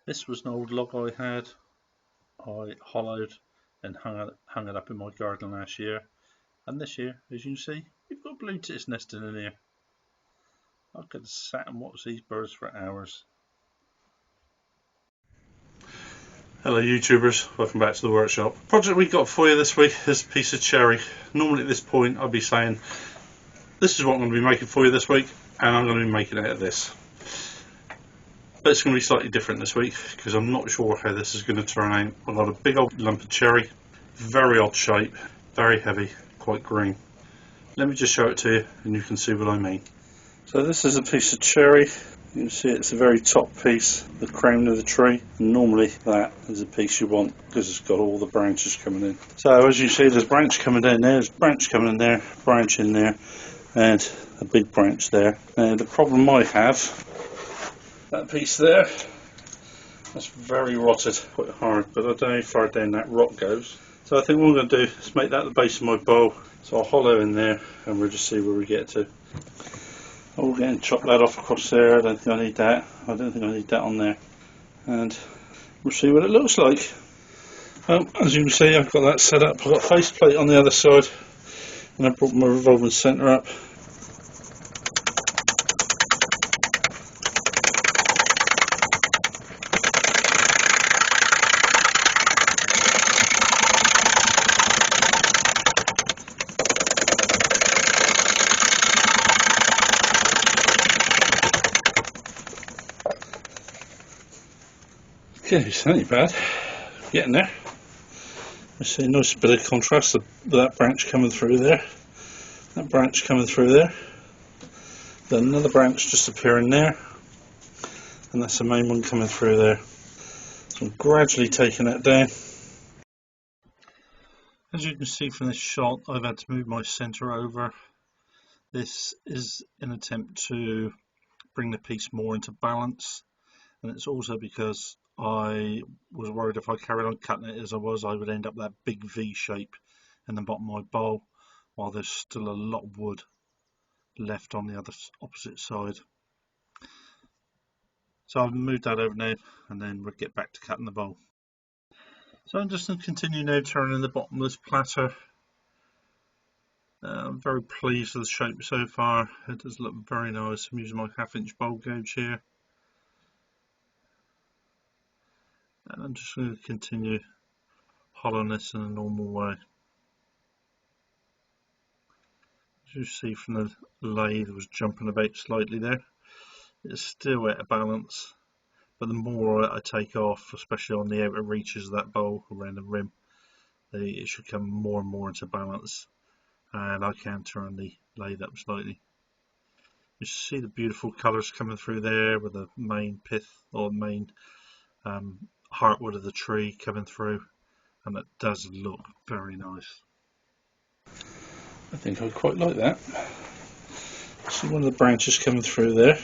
This was an old log I had. I hollowed and hung it up in my garden last year, and this year, as you can see, we've got blue tits nesting in here. I could have sat and watched these birds for hours. Hello YouTubers, welcome back to the workshop. The project we got for you this week is a piece of cherry. Normally at this point I'd be saying this is what I'm going to be making for you this week, and I'm going to be making it out of this. But it's going to be slightly different this week because I'm not sure how this is going to turn out. I've got a big old lump of cherry, very odd shape, very heavy, quite green. Let me just show it to you and you can see what I mean. So this is a piece of cherry. You can see it's the very top piece, the crown of the tree. And normally that is a piece you want because it's got all the branches coming in. So as you see, there's a branch coming down there, there's a branch coming in there, branch in there, and a big branch there. Now the problem I have, that piece there, that's very rotted, quite hard, but I don't know how far down that rot goes. So I think what I'm going to do is make that the base of my bowl. So I'll hollow in there and we'll just see where we get to. I'll go and chop that off across there. I don't think I need that. I don't think I need that on there. And we'll see what it looks like. As you can see, I've got that set up. I've got a faceplate on the other side, and I brought my revolving centre up. Okay, it's not any bad. Getting there. I see a nice bit of contrast with that branch coming through there. That branch coming through there. Then another branch just appearing there. And that's the main one coming through there. So I'm gradually taking that down. As you can see from this shot, I've had to move my centre over. This is an attempt to bring the piece more into balance. And it's also because I was worried if I carried on cutting it as I was, I would end up that big V shape in the bottom of my bowl, while there's still a lot of wood left on the opposite side. So I've moved that over now, and then we'll get back to cutting the bowl. So I'm just going to continue now turning the bottom of this platter. I'm very pleased with the shape so far. It does look very nice. I'm using my 1/2" bowl gouge here. And I'm just going to continue hollowing this in a normal way. As you see from the lathe, it was jumping about slightly there. It's still out of balance, but the more I take off, especially on the outer reaches of that bowl around the rim, it should come more and more into balance, and I can turn the lathe up slightly. You see the beautiful colours coming through there with the main pith or main heartwood of the tree coming through, and it does look very nice. I think I quite like that. See one of the branches coming through there.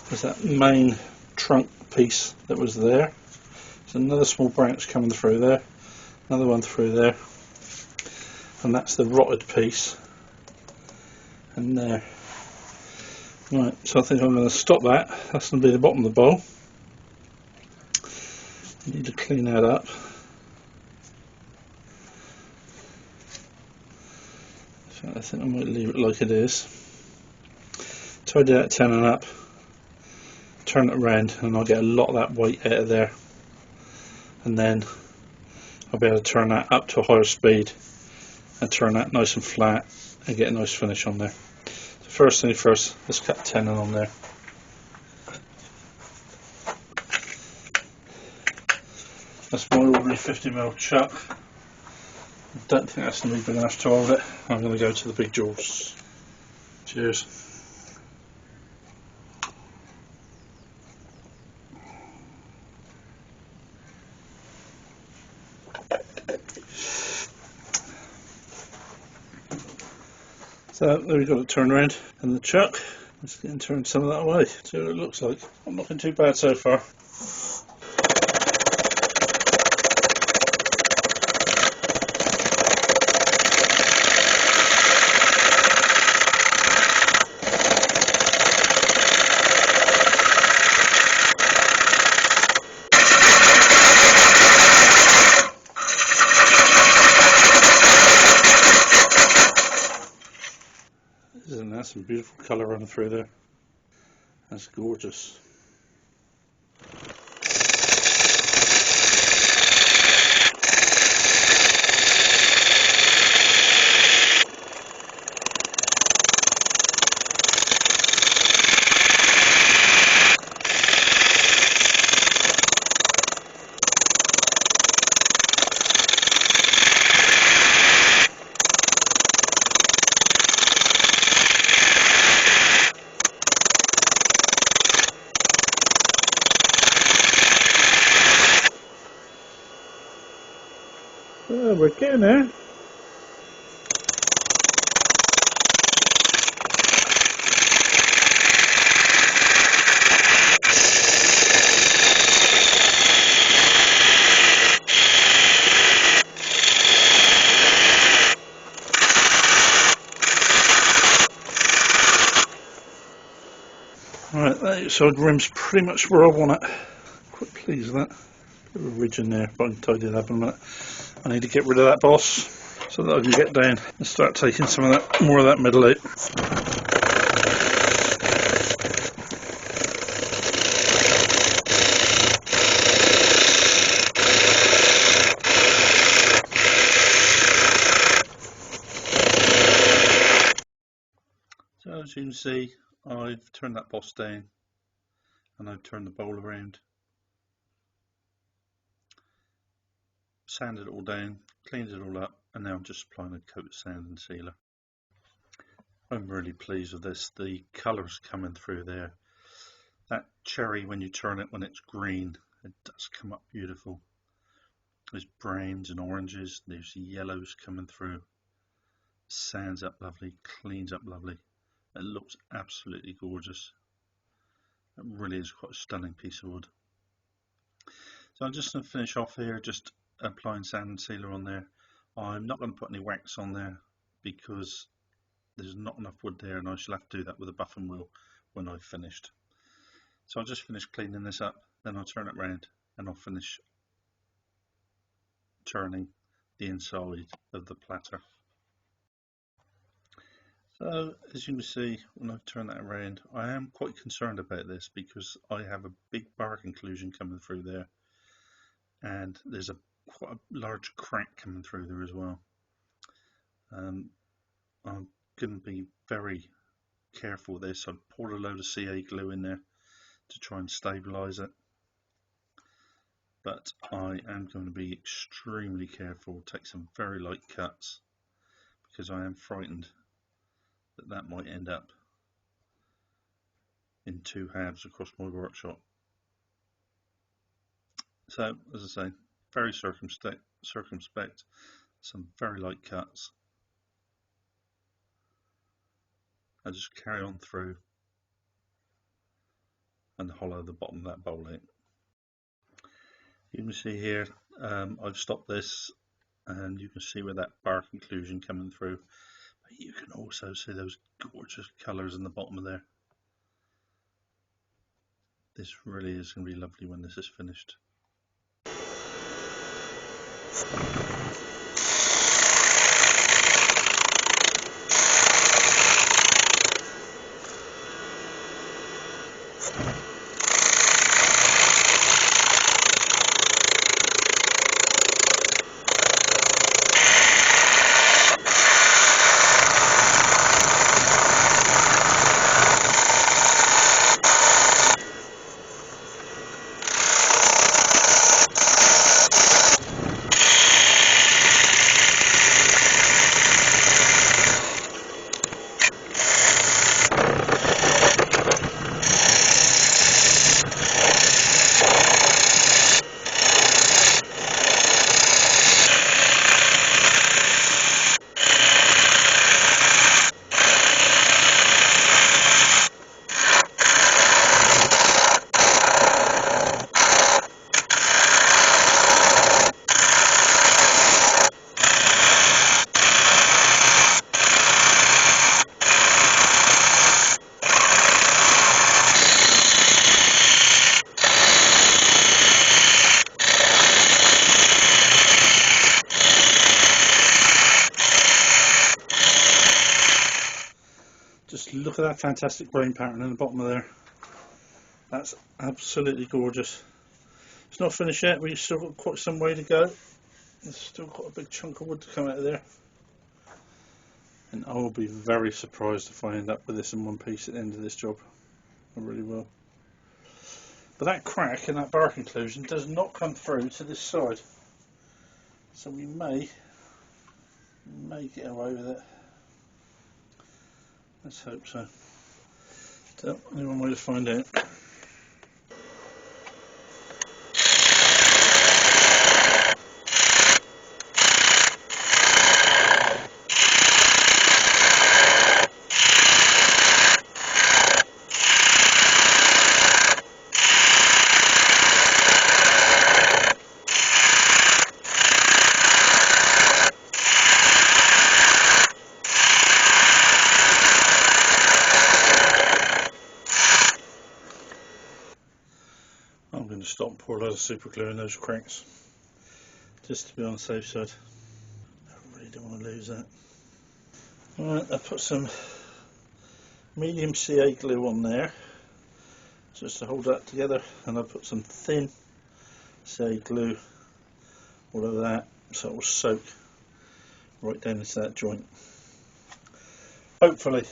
There's that main trunk piece that was there. There's another small branch coming through there, another one through there, and that's the rotted piece. And there. Right, so I think I'm going to stop that. That's going to be the bottom of the bowl. I need to clean that up. So I think I might leave it like it is. Tidy that tenon up, turn it around, and I'll get a lot of that weight out of there. And then I'll be able to turn that up to a higher speed and turn that nice and flat and get a nice finish on there. So first thing first, let's cut the tenon on there. That's my ordinary 50mm chuck. I don't think that's going to be big enough to hold it. I'm going to go to the big jaws. Cheers. So there we've got it turned around, and the chuck, let's get and turn some of that away, see what it looks like. Not looking too bad so far. Isn't that some beautiful colour running through there? That's gorgeous. Oh, we're getting there. Right, that outside rim's pretty much where I want it. Quite pleased with that. Bit of a ridge in there, but I can tidy that up in a minute. I need to get rid of that boss so that I can get down and start taking some of that, more of that middle out. So as you can see, I've turned that boss down and I've turned the bowl around, sanded it all down, cleaned it all up, and now I'm just applying a coat of sand and sealer. I'm really pleased with this. The colours coming through there. That cherry, when you turn it, when it's green, it does come up beautiful. There's browns and oranges, there's yellows coming through. Sands up lovely, cleans up lovely. It looks absolutely gorgeous. It really is quite a stunning piece of wood. So I'm just going to finish off here, just applying sand and sealer on there. I'm not going to put any wax on there because there's not enough wood there, and I shall have to do that with a buffing wheel when I've finished. So I'll just finish cleaning this up, then I'll turn it round and I'll finish turning the inside of the platter. So as you can see, when I turn that around, I am quite concerned about this because I have a big bark inclusion coming through there, and there's quite a large crack coming through there as well. I'm going to be very careful with this. I've poured a load of CA glue in there to try and stabilise it, but I am going to be extremely careful, take some very light cuts, because I am frightened that that might end up in two halves across my workshop. So as I say, very circumspect, some very light cuts. I just carry on through and hollow the bottom of that bowl out. You can see here, I've stopped this, and you can see where that bark inclusion coming through. But you can also see those gorgeous colours in the bottom of there. This really is going to be lovely when this is finished. Just look at that fantastic grain pattern in the bottom of there. That's absolutely gorgeous. It's not finished yet, we've still got quite some way to go. There's still quite a big chunk of wood to come out of there. And I will be very surprised if I end up with this in one piece at the end of this job. I really will. But that crack in that bark inclusion does not come through to this side. So we may get away with it. Let's hope so. So, only one way to find out. I'm going to stop and pour a load of super glue in those cracks, just to be on the safe side. I really don't want to lose that. Alright, I put some medium CA glue on there, just to hold that together, and I put some thin CA glue all over that, so it will soak right down into that joint. Hopefully.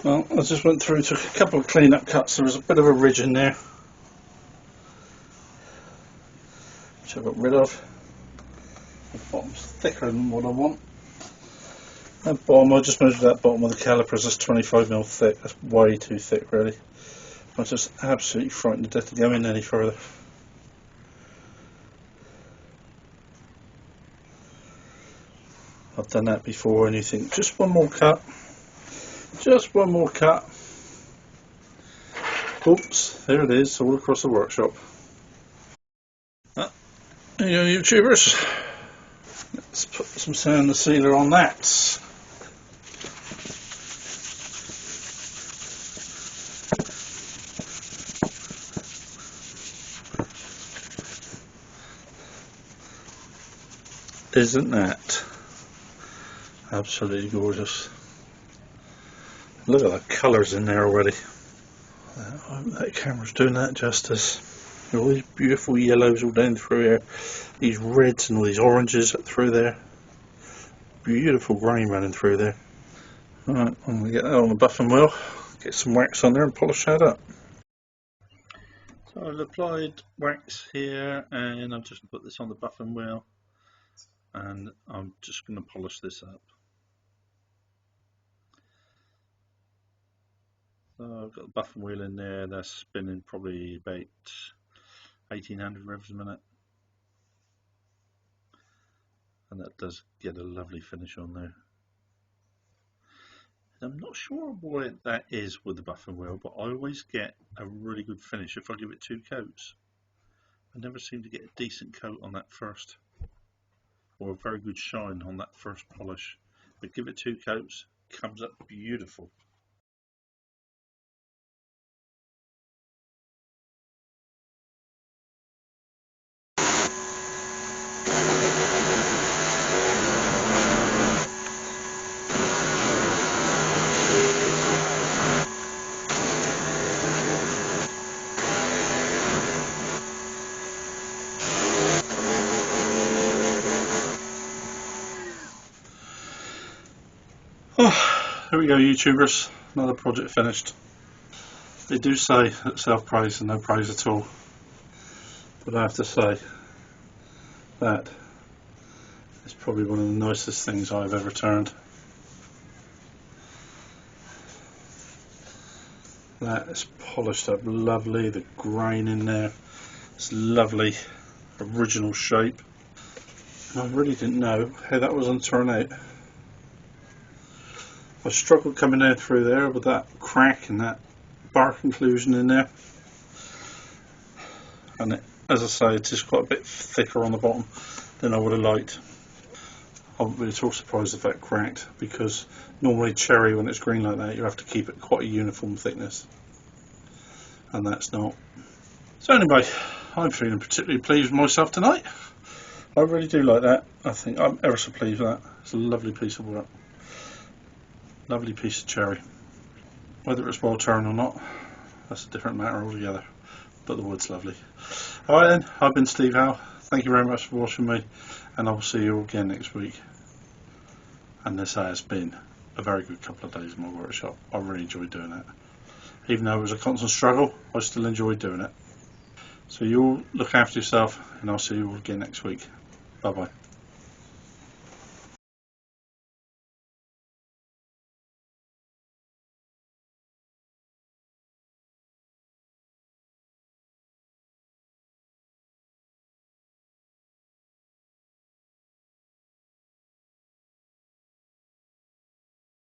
Well, I just went through, took a couple of clean up cuts. There was a bit of a ridge in there, which I got rid of. The bottom's thicker than what I want. That bottom, I just measured that bottom of the calipers, that's 25mm thick. That's way too thick, really. I was just absolutely frightened to death to go in any further. I've done that before, and you think, just one more cut. Just one more cut. Oops, there it is, all across the workshop. There you go, YouTubers. Let's put some sand sealer on that. Isn't that absolutely gorgeous? Look at the colours in there already. I hope that camera's doing that justice. All these beautiful yellows all down through here, these reds and all these oranges through there. Beautiful grain running through there. Alright, I'm going to get that on the buffing wheel, get some wax on there and polish that up. So I've applied wax here, and I'm just going to put this on the buffing wheel, and I'm just going to polish this up. So I've got the buffing wheel in there, that's spinning probably about 1800 revs a minute, and that does get a lovely finish on there. And I'm not sure what that is with the buffing wheel, but I always get a really good finish if I give it 2 coats. I never seem to get a decent coat on that first, or a very good shine on that first polish, but give it 2 coats, comes up beautiful. here we go, YouTubers, another project finished. They do say that self-praise and no praise at all, but I have to say that it's probably one of the nicest things I've ever turned. That is polished up lovely, the grain in there, it's lovely original shape. And I really didn't know how that was going to turn out. I struggled coming out through there with that crack and that bark inclusion in there, and it, as I say, it's just got a bit thicker on the bottom than I would have liked. I wouldn't be at all surprised if that cracked, because normally cherry, when it's green like that, you have to keep it quite a uniform thickness, and that's not. So anyway, I'm feeling particularly pleased with myself tonight. I really do like that. I think I'm ever so pleased with that. It's a lovely piece of work, lovely piece of cherry. Whether it's well turned or not, that's a different matter altogether, but the wood's lovely. Alright then, I've been Steve Howe. Thank you very much for watching me, and I will see you all again next week. And this has been a very good couple of days in my workshop. I really enjoyed doing it. Even though it was a constant struggle, I still enjoyed doing it. So you all look after yourself, and I'll see you all again next week. Bye bye.